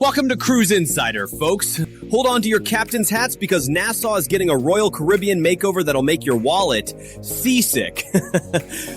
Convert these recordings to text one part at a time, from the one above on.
Welcome to Cruise Insider, folks. Hold on to your captain's hats because Nassau is getting a Royal Caribbean makeover that'll make your wallet seasick.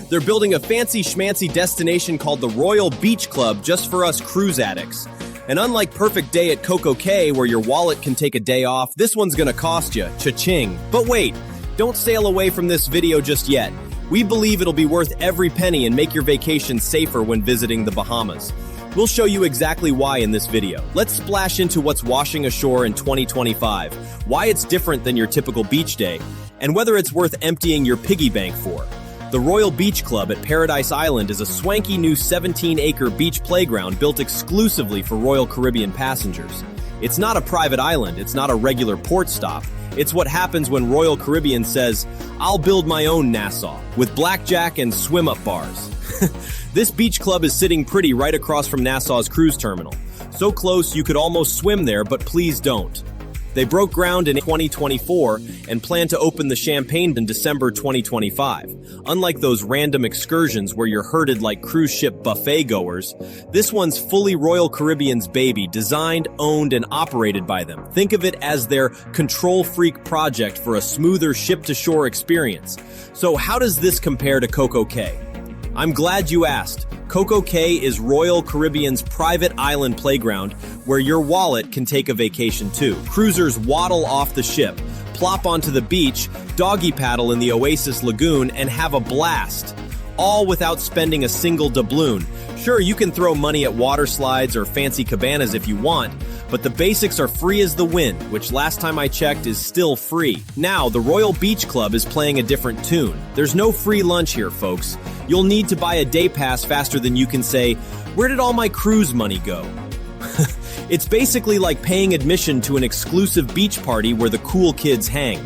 They're building a fancy schmancy destination called the Royal Beach Club just for us cruise addicts. And unlike Perfect Day at CocoCay, where your wallet can take a day off, this one's gonna cost you. Cha-ching. But wait, don't sail away from this video just yet. We believe it'll be worth every penny and make your vacation safer when visiting the Bahamas. We'll show you exactly why in this video. Let's splash into what's washing ashore in 2025, why it's different than your typical beach day, and whether it's worth emptying your piggy bank for. The Royal Beach Club at Paradise Island is a swanky new 17-acre beach playground built exclusively for Royal Caribbean passengers. It's not a private island, it's not a regular port stop. It's what happens when Royal Caribbean says, "I'll build my own Nassau," with blackjack and swim-up bars. This beach club is sitting pretty right across from Nassau's cruise terminal. So close you could almost swim there, but please don't. They broke ground in 2024 and plan to open the Champagne in December 2025. Unlike those random excursions where you're herded like cruise ship buffet goers, this one's fully Royal Caribbean's baby, designed, owned, and operated by them. Think of it as their control freak project for a smoother ship-to-shore experience. So how does this compare to CocoCay? I'm glad you asked. CocoCay is Royal Caribbean's private island playground where your wallet can take a vacation too. Cruisers waddle off the ship, plop onto the beach, doggy paddle in the Oasis Lagoon, and have a blast. All without spending a single doubloon. Sure, you can throw money at water slides or fancy cabanas if you want, but the basics are free as the wind, which last time I checked is still free. Now, the Royal Beach Club is playing a different tune. There's no free lunch here, folks. You'll need to buy a day pass faster than you can say, "Where did all my cruise money go?" It's basically like paying admission to an exclusive beach party where the cool kids hang.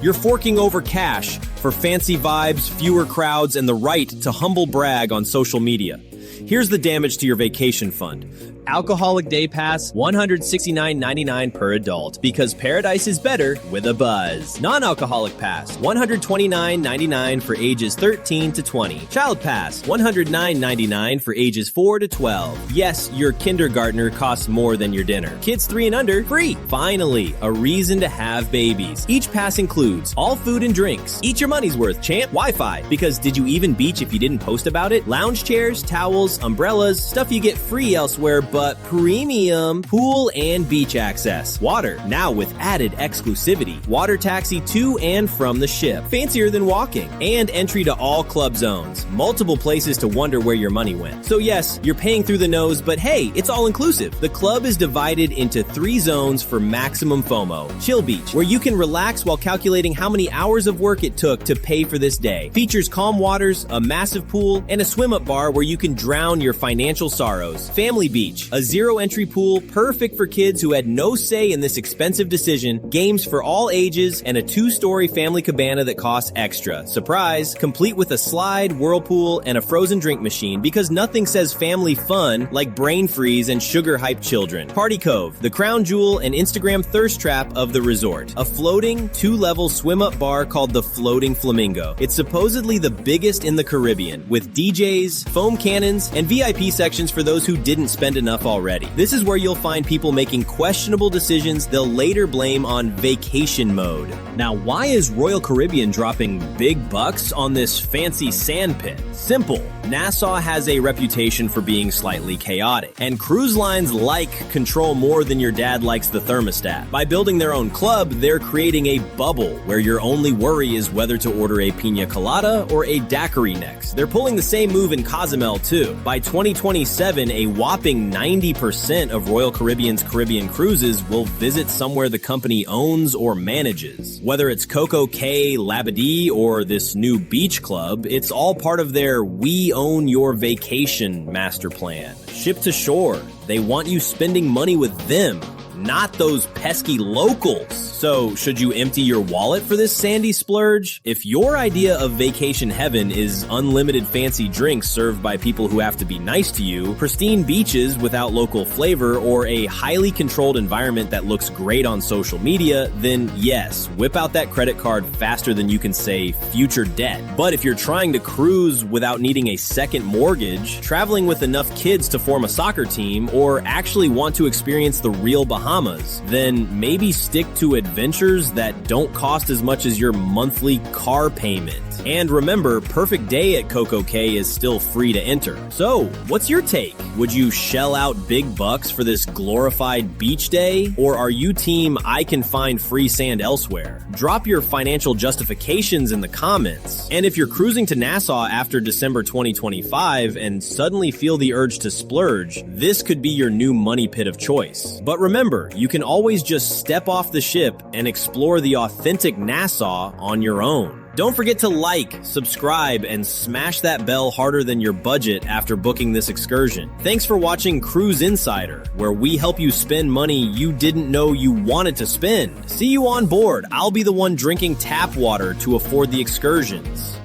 You're forking over cash for fancy vibes, fewer crowds, and the right to humble brag on social media. Here's the damage to your vacation fund. Alcoholic day pass, $169.99 per adult, because paradise is better with a buzz. Non-alcoholic pass, $129.99 for ages 13 to 20. Child pass, $109.99 for ages 4 to 12. Yes, your kindergartner costs more than your dinner. Kids 3 and under, free. Finally, a reason to have babies. Each pass includes all food and drinks. Eat your money's worth, champ. Wi-Fi, because did you even beach if you didn't post about it? Lounge chairs, towels, umbrellas, stuff you get free elsewhere, but premium pool and beach access. Water, now with added exclusivity. Water taxi to and from the ship. Fancier than walking. And entry to all club zones. Multiple places to wonder where your money went. So yes, you're paying through the nose, but hey, it's all inclusive. The club is divided into 3 zones for maximum FOMO. Chill Beach, where you can relax while calculating how many hours of work it took to pay for this day. Features calm waters, a massive pool, and a swim-up bar where you can drown your financial sorrows. Family Beach, a zero-entry pool perfect for kids who had no say in this expensive decision, games for all ages, and a 2-story family cabana that costs extra. Surprise! Complete with a slide, whirlpool, and a frozen drink machine, because nothing says family fun like brain freeze and sugar-hyped children. Party Cove, the crown jewel and Instagram thirst trap of the resort. A floating, 2-level swim-up bar called the Floating Flamingo. It's supposedly the biggest in the Caribbean, with DJs, foam cannons, and VIP sections for those who didn't spend enough already. This is where you'll find people making questionable decisions they'll later blame on vacation mode. Now, why is Royal Caribbean dropping big bucks on this fancy sand pit? Simple. Nassau has a reputation for being slightly chaotic, and cruise lines like control more than your dad likes the thermostat. By building their own club, they're creating a bubble where your only worry is whether to order a pina colada or a daiquiri next. They're pulling the same move in Cozumel too. By 2027, a whopping 90% of Royal Caribbean's Caribbean cruises will visit somewhere the company owns or manages. Whether it's CocoCay, Labadee, or this new beach club, it's all part of their "We Own Your Vacation" master plan. Ship to shore. They want you spending money with them. not those pesky locals. So, should you empty your wallet for this sandy splurge? If your idea of vacation heaven is unlimited fancy drinks served by people who have to be nice to you, pristine beaches without local flavor, or a highly controlled environment that looks great on social media, then yes, whip out that credit card faster than you can say future debt. But if you're trying to cruise without needing a second mortgage, traveling with enough kids to form a soccer team, or actually want to experience the real Bahamas, then maybe stick to adventures that don't cost as much as your monthly car payment. And remember, Perfect Day at CocoCay is still free to enter. So, what's your take? Would you shell out big bucks for this glorified beach day? Or are you team I can find free sand elsewhere? Drop your financial justifications in the comments. And if you're cruising to Nassau after December 2025 and suddenly feel the urge to splurge, this could be your new money pit of choice. But remember, you can always just step off the ship and explore the authentic Nassau on your own. Don't forget to like, subscribe, and smash that bell harder than your budget after booking this excursion. Thanks for watching Cruise Insider, where we help you spend money you didn't know you wanted to spend. See you on board. I'll be the one drinking tap water to afford the excursions.